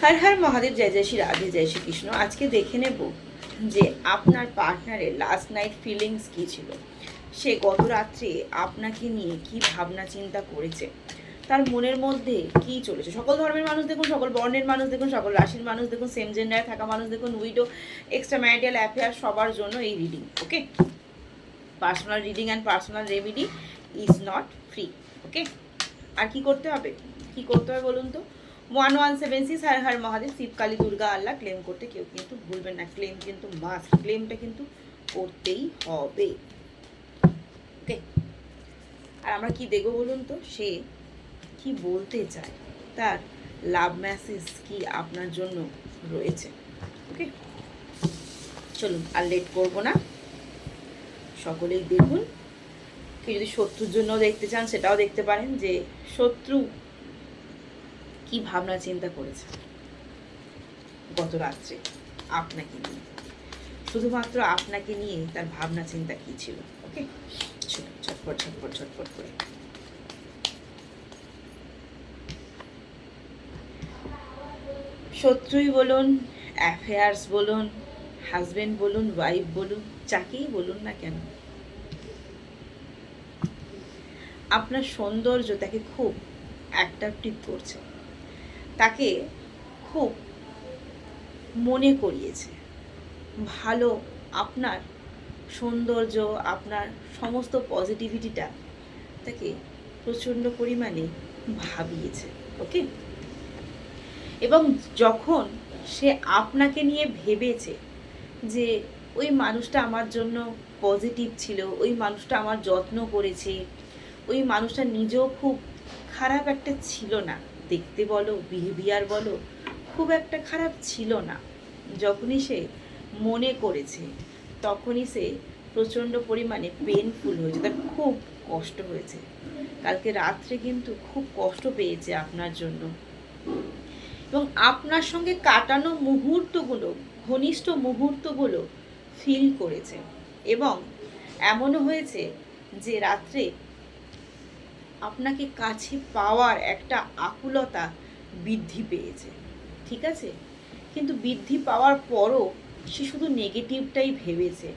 হর হর মহাদেব, জয় জয় শ্রী রাধে, জয় শ্রী কৃষ্ণ। আজকে দেখে নেব যে আপনার পার্টনারের লাস্ট নাইট ফিলিংস কী ছিল। সে গত রাত্রে আপনাকে নিয়ে কি ভাবনা চিন্তা করেছে, তার মনের মধ্যে কি চলেছে। সকল ধর্মের মানুষ দেখুন, সকল বর্ণের মানুষ দেখুন, সকল রাশির মানুষ দেখুন, সেম জেন্ডারে থাকা মানুষ দেখুন, উইডো, এক্সট্রা ম্যারিটাল অ্যাফেয়ার, সবার জন্য এই reading. Okay, personal reading and personal remedy is not free. Okay, আর কি করতে হবে, কি করতে হবে বলুন তো। 1176 হর হর মহাদেব, শিব কালী দুর্গা আল্লাহ। ক্লেম করতে কেউ কিন্তু ভুলবেন না, ক্লেম কিন্তু মাস্ট, ক্লেমটা কিন্তু করতেই হবে। ওকে, আর আমরা কি দেখবো বলুন তো, সে কি বলতে চায়, তার লাভ মেসেজ কি আপনার জন্য রয়েছে। ওকে, চলুন আর লেট করবো না, সকলেই দেখুন। কেউ যদি শত্রুর জন্য দেখতে চান সেটাও দেখতে পারেন, যে শত্রু কি ভাবনা চিন্তা করেছে গত রাত্রে আপনাকে নিয়ে, শুধুমাত্র আপনাকে নিয়ে তার ভাবনা চিন্তা কি ছিল। ওকে, ছটপট ছটপট ছটপট করে। শত্রুই বলুন, অ্যাফেয়ার্স বলুন, হাজবেন্ড বলুন, ওয়াইফ বলুন, যাকেই বলুন না কেন, আপনার সৌন্দর্য তাকে খুব অ্যাট্রাক্টিভ করছে, তাকে খুব মনে করিয়েছে ভালো। আপনার সৌন্দর্য, আপনার সমস্ত পজিটিভিটিটা তাকে প্রচণ্ড পরিমাণে ভাবিয়েছে। ওকে, এবং যখন সে আপনাকে নিয়ে ভেবেছে যে ওই মানুষটা আমার জন্য পজিটিভ ছিল, ওই মানুষটা আমার যত্ন করেছে, ওই মানুষটা নিজেও খুব খারাপ একটা ছিল না, দেখতে বলো, বিহেভিয়ার বলো, খুব একটা খারাপ ছিল না, যখনই সে মনে করেছে তখনই সে প্রচণ্ড পরিমাণে পেনফুল হয়েছে, তার খুব কষ্ট হয়েছে। কালকে রাত্রে কিন্তু খুব কষ্ট পেয়েছে আপনার জন্য, এবং আপনার সঙ্গে কাটানো মুহূর্তগুলো, ঘনিষ্ঠ মুহূর্তগুলো ফিল করেছে। এবং এমনও হয়েছে যে রাত্রে আপনাকে কাছে পাওয়ার একটা আকুলতা বৃদ্ধি পেয়েছে, ঠিক আছে, কিন্তু বৃদ্ধি পাওয়ার পরও সে শুধু নেগেটিভটাই ভেবেছে।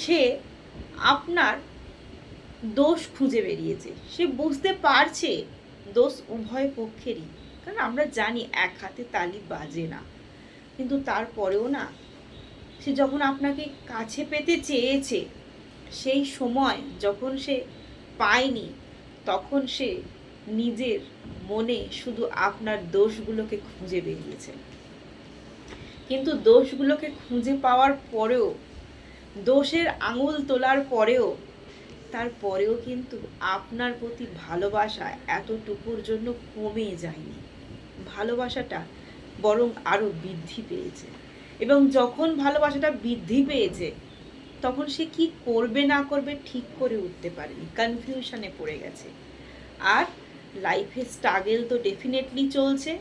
সে আপনার দোষ খুঁজে বেরিয়েছে, সে বুঝতে পারছে দোষ উভয় পক্ষেরই, কারণ আমরা জানি এক হাতে তালি বাজে না, কিন্তু তারপরেও না, সে যখন আপনাকে কাছে পেতে চেয়েছে, সেই সময় যখন সে পায়নি, তখন সে নিজের মনে শুধু আপনার দোষগুলোকে খুঁজে বেরিয়েছে। কিন্তু দোষগুলোকে খুঁজে পাওয়ার পরেও, দোষের আঙুল তোলার পরেও, তারপরেও কিন্তু আপনার প্রতি ভালোবাসা এতটুকুর জন্য কমে যায়নি, ভালোবাসাটা বরং আরও বৃদ্ধি পেয়েছে। এবং যখন ভালোবাসাটা বৃদ্ধি পেয়েছে, তখন সে কি করবে না করবে ঠিক করে উঠতে পারেনি, কনফিউশনে পড়ে গেছে। আর লাইফে স্ট্রাগল তো ডেফিনেটলি চলছে,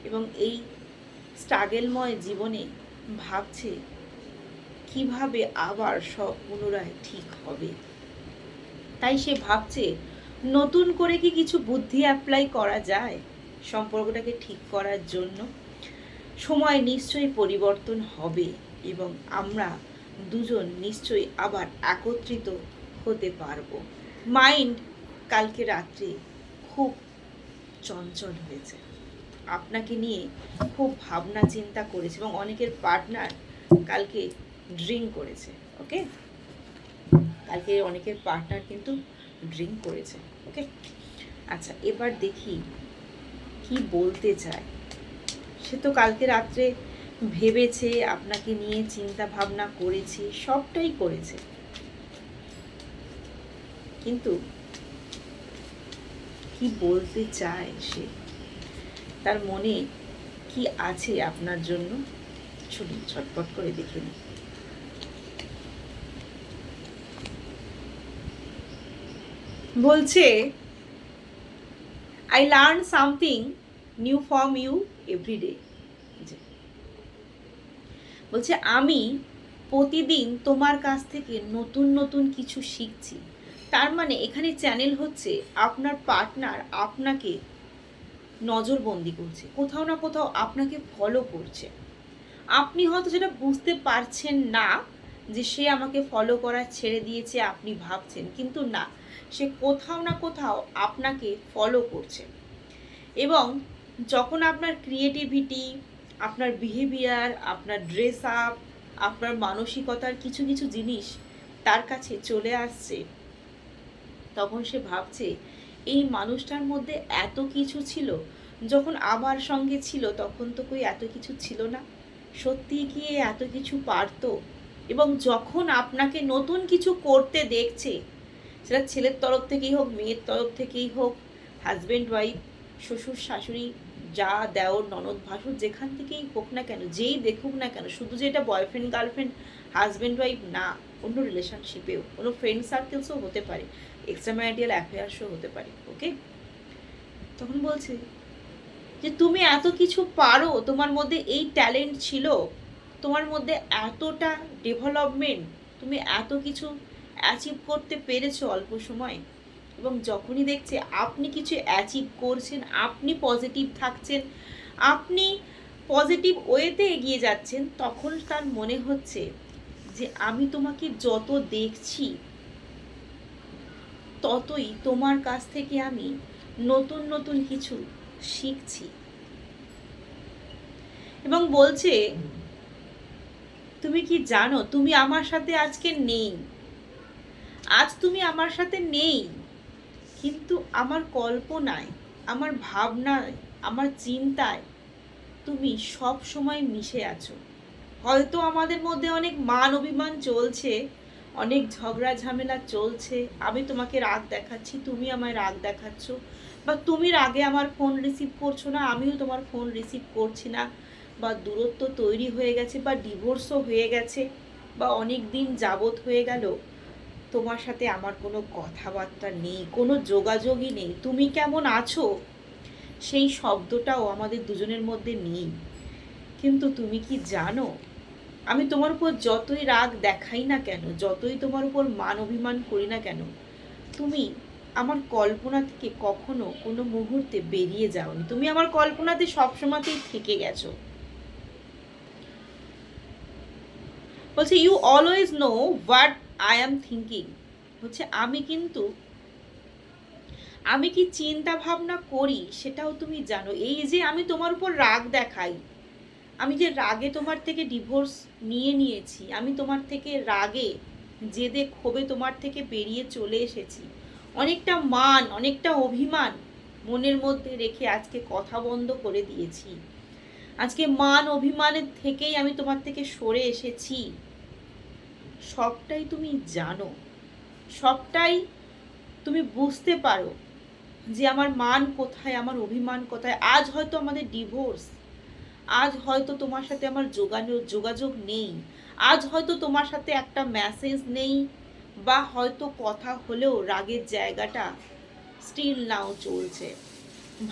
এবং এই স্ট্রাগলময় জীবনে ভাবছে কিভাবে আবার সব পুনরায় ঠিক হবে। তাই সে ভাবছে নতুন করে কি কিছু বুদ্ধি অ্যাপ্লাই করা যায় সম্পর্কটাকে ঠিক করার জন্য। সময় নিশ্চয়ই পরিবর্তন হবে, এবং আমরা দুজন নিশ্চয়ই আবার একত্রিত হতে পারবো। মাইন্ড কালকে রাত্রে খুব চঞ্চল হয়েছে, আপনাকে নিয়ে খুব ভাবনা চিন্তা করেছে, এবং অনেকের পার্টনার কালকে ড্রিঙ্ক করেছে। ওকে, কালকে অনেকের পার্টনার কিন্তু ড্রিঙ্ক করেছে। ওকে, আচ্ছা, এবার দেখি কি বলতে চায়। সে তো কালকে রাত্রে ভেবেছে, আপনাকে নিয়ে চিন্তা ভাবনা করেছে, সবটাই করেছে, কিন্তু কি বলতে চায় সে, তার মনে কি আছে আপনার জন্য, চলুন ছটপট করে দেখে নিই। বলছে, I learn something new from you everyday. বলছে আমি প্রতিদিন তোমার কাছ থেকে নতুন নতুন কিছু শিখছি। তার মানে এখানে চ্যানেল হচ্ছে আপনার পার্টনার আপনাকে নজরবন্দি করছে, কোথাও না কোথাও আপনাকে ফলো করছে। আপনি হয়তো সেটা বুঝতে পারছেন না যে সে আমাকে ফলো করা ছেড়ে দিয়েছে, আপনি ভাবছেন, কিন্তু না, সে কোথাও না কোথাও আপনাকে ফলো করছে। এবং যখন আপনার ক্রিয়েটিভিটি, আপনার বিহেভিয়ার, আপনার ড্রেস আপ, আপনার মানসিকতার কিছু কিছু জিনিস তার কাছে চলে আসছে, তখন সে ভাবছে এই মানুষটার মধ্যে এত কিছু ছিল, যখন আমার সঙ্গে ছিল তখন তো কই এত কিছু ছিল না, সত্যি কি এ এত কিছু পারতো? এবং যখন আপনাকে নতুন কিছু করতে দেখছে, সেটা ছেলের তরফ থেকেই হোক, মেয়ের তরফ থেকেই হোক, হাজব্যান্ড ওয়াইফ, শ্বশুর শাশুড়ি, যা দেওর ননদ ভাসুর, যেখান থেকেই হোক না কেন, যেই দেখুক না কেন, শুধু যে এটা বয়ফ্রেন্ড গার্লফ্রেন্ড হাজব্যান্ড ওয়াইফ না, অন্য রিলেশনশিপেও, কোনো ফ্রেন্ড সার্কেলসও হতে পারে, এক্সট্রা ম্যারিটাল অ্যাফেয়ার্সও হতে পারে। ওকে, তখন বলছে যে তুমি এত কিছু পারো, তোমার মধ্যে এই ট্যালেন্ট ছিল, তোমার মধ্যে এতটা ডেভেলপমেন্ট, তুমি এত কিছু অ্যাচিভ করতে পেরেছো অল্প সময়। এবং যখনই দেখছে আপনি কিছু অ্যাচিভ করছেন, আপনি পজিটিভ থাকছেন, আপনি পজিটিভ ওয়েতে এগিয়ে যাচ্ছেন, তখন তার মনে হচ্ছে যে আমি তোমাকে যত দেখছি ততই তোমার কাছ থেকে আমি নতুন নতুন কিছু শিখছি। এবং বলছে তুমি কি জানো তুমি আমার সাথে আজকে নেই, আজ তুমি আমার সাথে নেই, কিন্তু আমার কল্পনায়, আমার ভাবনায়, আমার চিন্তায় তুমি সব সময় মিশে আছো। হয়তো আমাদের মধ্যে অনেক মান অভিমান চলছে, অনেক ঝগড়া ঝামেলা চলছে, আমি তোমাকে রাগ দেখাচ্ছি, তুমি আমায় রাগ দেখাচ্ছ, বা তুমি রাগে আমার ফোন রিসিভ করছো না, আমিও তোমার ফোন রিসিভ করছি না, বা দূরত্ব তৈরি হয়ে গেছে, বা ডিভোর্সও হয়ে গেছে, বা অনেক দিন যাবত হয়ে গেল তোমার সাথে আমার কোনো কথাবার্তা নেই, কোনো যোগাযোগই নেই, তুমি কেমন আছো সেই শব্দটাও আমাদের দুজনের মধ্যে নেই। কিন্তু তুমি কি জানো আমি তোমার উপর যতই রাগ দেখাই না কেন, যতই তোমার উপর মান অভিমান করি না কেন, তুমি আমার কল্পনা থেকে কখনো কোনো মুহূর্তে বেরিয়ে যাওনি, তুমি আমার কল্পনাতে সবসময়তেই থেকে গেছো। বলছে you always know what I am thinking, হচ্ছে আমি কি চিন্তা ভাবনা করি সেটাও তুমি জানো। এই যে আমি তোমার উপর রাগ দেখাই, আমি যে রাগে তোমার থেকে ডিভোর্স নিয়ে নিয়েছি, আমি তোমার থেকে রাগে জেদে ক্ষোভে তোমার থেকে বেরিয়ে চলে এসেছি, অনেকটা মান, অনেকটা অভিমান মনের মধ্যে রেখে আজকে কথা বন্ধ করে দিয়েছি, আজকে মান অভিমানের থেকেই আমি তোমার থেকে সরে এসেছি, সবটাই তুমি জানো, সবটাই তুমি বুঝতে পারো যে আমার মান কোথায়, আমার অভিমান কোথায়। আজ হয়তো আমাদের ডিভোর্স, আজ হয়তো তোমার সাথে আমার যোগাযোগ নেই, আজ হয়তো তোমার সাথে একটা মেসেজ নেই, বা হয়তো কথা হলেও রাগের জায়গাটা স্টিল নাও চলছে,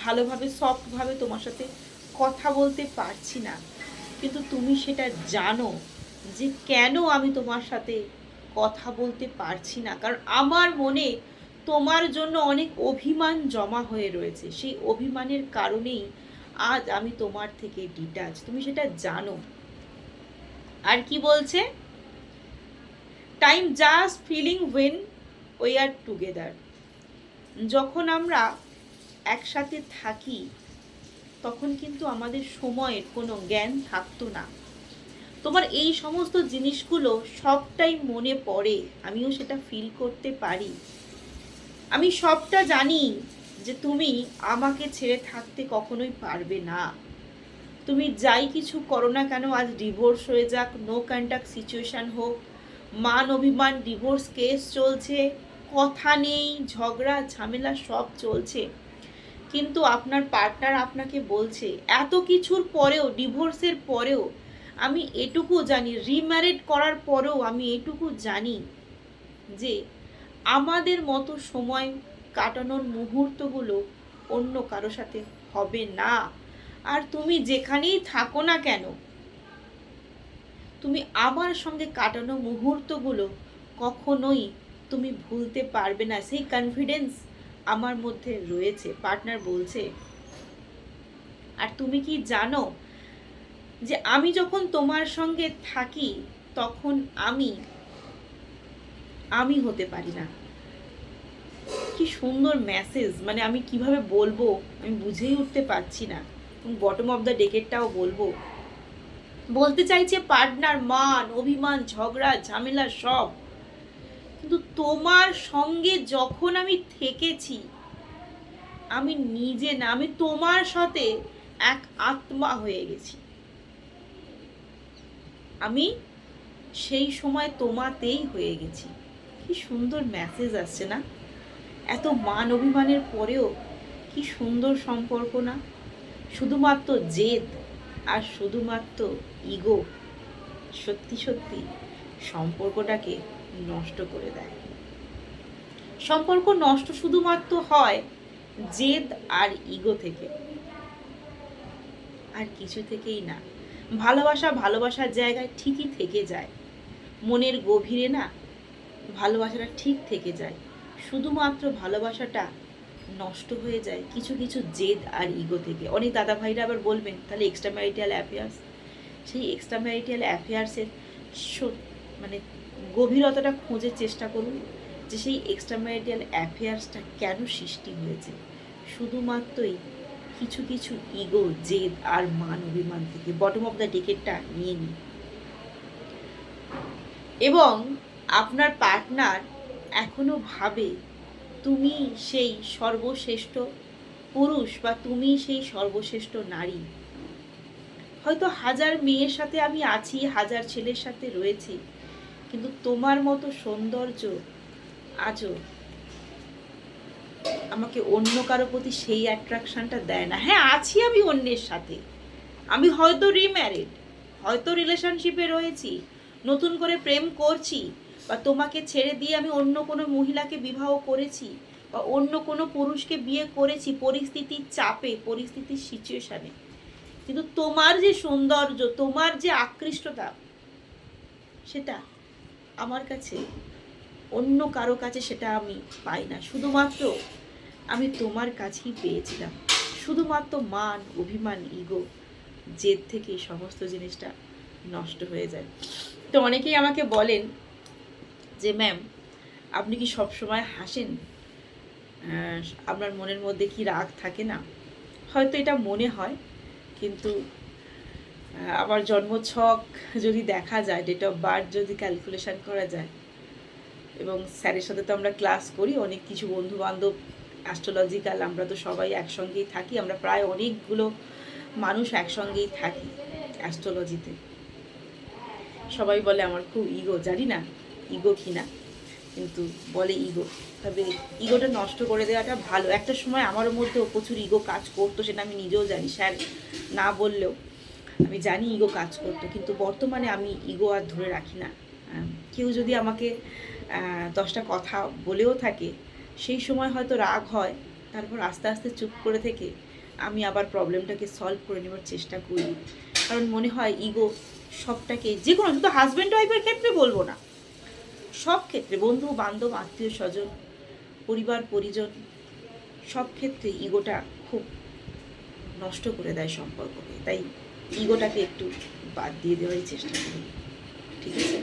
ভালোভাবে সফটভাবে তোমার সাথে কথা বলতে পারছি না। কিন্তু তুমি সেটা জানো যে কেন আমি তোমার সাথে কথা বলতে পারছি না, কারণ আমার মনে তোমার জন্য অনেক অভিমান জমা হয়ে রয়েছে, সেই অভিমানের কারণেই আজ আমি তোমার থেকে ডিটাচ, তুমি সেটা জানো। আর কি বলছে, time just feeling when we are together, যখন আমরা একসাথে থাকি তখন কিন্তু আমাদের সময়ের কোনো জ্ঞান থাকতো না। তোমার এই সমস্ত জিনিসগুলো সবটাই মনে পড়ে, আমিও সেটা ফিল করতে পারি, আমি সবটা জানি যে তুমি আমাকে ছেড়ে থাকতে কখনোই পারবে না। তুমি যাই কিছু করো না কেন, আজ ডিভোর্স হয়ে যাক, নো কন্ট্যাক্ট সিচুয়েশান হোক, মান অভিমান ডিভোর্স কেস চলছে, কথা নেই, ঝগড়া ঝামেলা সব চলছে, কিন্তু আপনার পার্টনার আপনাকে বলছে এত কিছুর পরেও, ডিভোর্সের পরেও আমি এটুকু জানি, রিম্যারিড করার পরেও আমি এটুকু জানি যে আমাদের মতো সময় কাটানোর মুহূর্তগুলো অন্য কারো সাথে হবে না। আর তুমি যেখানেই থাকো না কেন, তুমি আমার সঙ্গে কাটানো মুহূর্তগুলো কখনোই তুমি ভুলতে পারবে না, সেই কনফিডেন্স আমার মধ্যে রয়েছে। পার্টনার বলছে আর তুমি কি জানো যে আমি যখন তোমার সঙ্গে থাকি তখন আমি হতে পারি না। কি সুন্দর মেসেজ, মানে আমি কিভাবে বলবো আমি বুঝেই উঠতে পারছি না। বটম অফ দ্য ডেকেরটাও বলবো, বলতে চাইছে পার্টনার, মান অভিমান ঝগড়া ঝামেলা সব, কিন্তু তোমার সঙ্গে যখন আমি থেকেছি আমি নিজে না, আমি তোমার সাথে এক আত্মা হয়ে গেছি। আমি সেই সময় তোমাতেই হয়ে গেছি। কি সুন্দর মেসেজ আসছে না? এত মান অভিমানের পরেও কি সুন্দর সম্পর্ক না? শুধুমাত্র জেদ আর শুধুমাত্র ইগো সত্যি সত্যি সম্পর্কটাকে নষ্ট করে দেয়। সম্পর্ক নষ্ট শুধুমাত্র হয় জেদ আর ইগো থেকে, আর কিছু থেকেই না। ভালোবাসা ভালোবাসার জায়গায় ঠিকই থেকে যায়, মনের গভীরে না ভালোবাসাটা ঠিক থেকে যায়। শুধুমাত্র ভালোবাসাটা নষ্ট হয়ে যায় কিছু কিছু জেদ আর ইগো থেকে। অনেক দাদা ভাইরা আবার বলবেন তাহলে এক্সট্রা ম্যারিটাল অ্যাফেয়ার্স, সেই এক্সট্রা ম্যারিটাল অ্যাফেয়ার্সের মানে গভীরতাটা খোঁজার চেষ্টা করুন, যে সেই এক্সট্রা ম্যারিটাল অ্যাফেয়ার্সটা কেন সৃষ্টি হয়েছে। শুধুমাত্রই কিছু কিছু ইগো জেদ আর মান অভিমান থেকে। বটম অফ দ্য ডেকেটটা নিয়ে নিন, এবং আপনার পার্টনার এখনো ভাবে তুমি সেই সর্বশ্রেষ্ঠ পুরুষ বা তুমি সেই সর্বশ্রেষ্ঠ নারী। হয়তো হাজার মেয়ের সাথে আমি আছি, হাজার ছেলের সাথে রয়েছি, কিন্তু তোমার মতো সৌন্দর্য আজও আমাকে অন্য কারো প্রতি সেই অ্যাট্রাকশনটা দেয় না। হ্যাঁ, আছি আমি অন্যের সাথে, আমি হয়তো রিম্যারিড, হয়তো রিলেশনশিপে রয়েছি, নতুন করে প্রেম করছি, বা তোমাকে ছেড়ে দিয়ে আমি অন্য কোনো মহিলাকে বিবাহ করেছি, বা অন্য কোনো পুরুষকে বিয়ে করেছি পরিস্থিতির চাপে, পরিস্থিতির সিচুয়েশানে, কিন্তু তোমার যে সৌন্দর্য, তোমার যে আকৃষ্টতা, সেটা আমার কাছে অন্য কারো কাছে সেটা আমি পাই না। শুধুমাত্র আমি তোমার কাছেই পেয়েছিলাম। শুধুমাত্র মান অভিমান ইগো জেদ থেকে এই সমস্ত জিনিসটা নষ্ট হয়ে যায়। তো অনেকেই আমাকে বলেন যে ম্যাম আপনি কি সবসময় হাসেন, আপনার মনের মধ্যে কি রাগ থাকে না? হয়তো এটা মনে হয়, কিন্তু আমার জন্মছক যদি দেখা যায়, ডেট অফ বার্থ যদি ক্যালকুলেশন করা যায়, এবং স্যারের সাথে তো আমরা ক্লাস করি, অনেক কিছু বন্ধু বান্ধব অ্যাস্ট্রোলজিক্যাল, আমরা তো সবাই একসঙ্গেই থাকি, আমরা প্রায় অনেকগুলো মানুষ একসঙ্গেই থাকি অ্যাস্ট্রোলজিতে। সবাই বলে আমার খুব ইগো, জানি না ইগো কিনা, কিন্তু বলে ইগো। তবে ইগোটা নষ্ট করে দেওয়াটা ভালো। একটা সময় আমারও মধ্যেও প্রচুর ইগো কাজ করতো, সেটা আমি নিজেও জানি, স্যার না বললেও আমি জানি ইগো কাজ করতো, কিন্তু বর্তমানে আমি ইগো আর ধরে রাখি না। কেউ যদি আমাকে 10টা কথা বলেও থাকে, সেই সময় হয়তো রাগ হয়, তারপর আস্তে আস্তে চুপ করে থেকে আমি আবার প্রবলেমটাকে সলভ করে নেওয়ার চেষ্টা করি। কারণ মনে হয় ইগো সবটাকে, যে কোনো, শুধু হাজব্যান্ড ওয়াইফের ক্ষেত্রে বলবো না, সব ক্ষেত্রে, বন্ধু বান্ধব আত্মীয় স্বজন পরিবার পরিজন, সব ক্ষেত্রে ইগোটা খুব নষ্ট করে দেয় সম্পর্ককে। তাই ইগোটাকে একটু বাদ দিয়ে দেওয়ারই চেষ্টা করি, ঠিক আছে?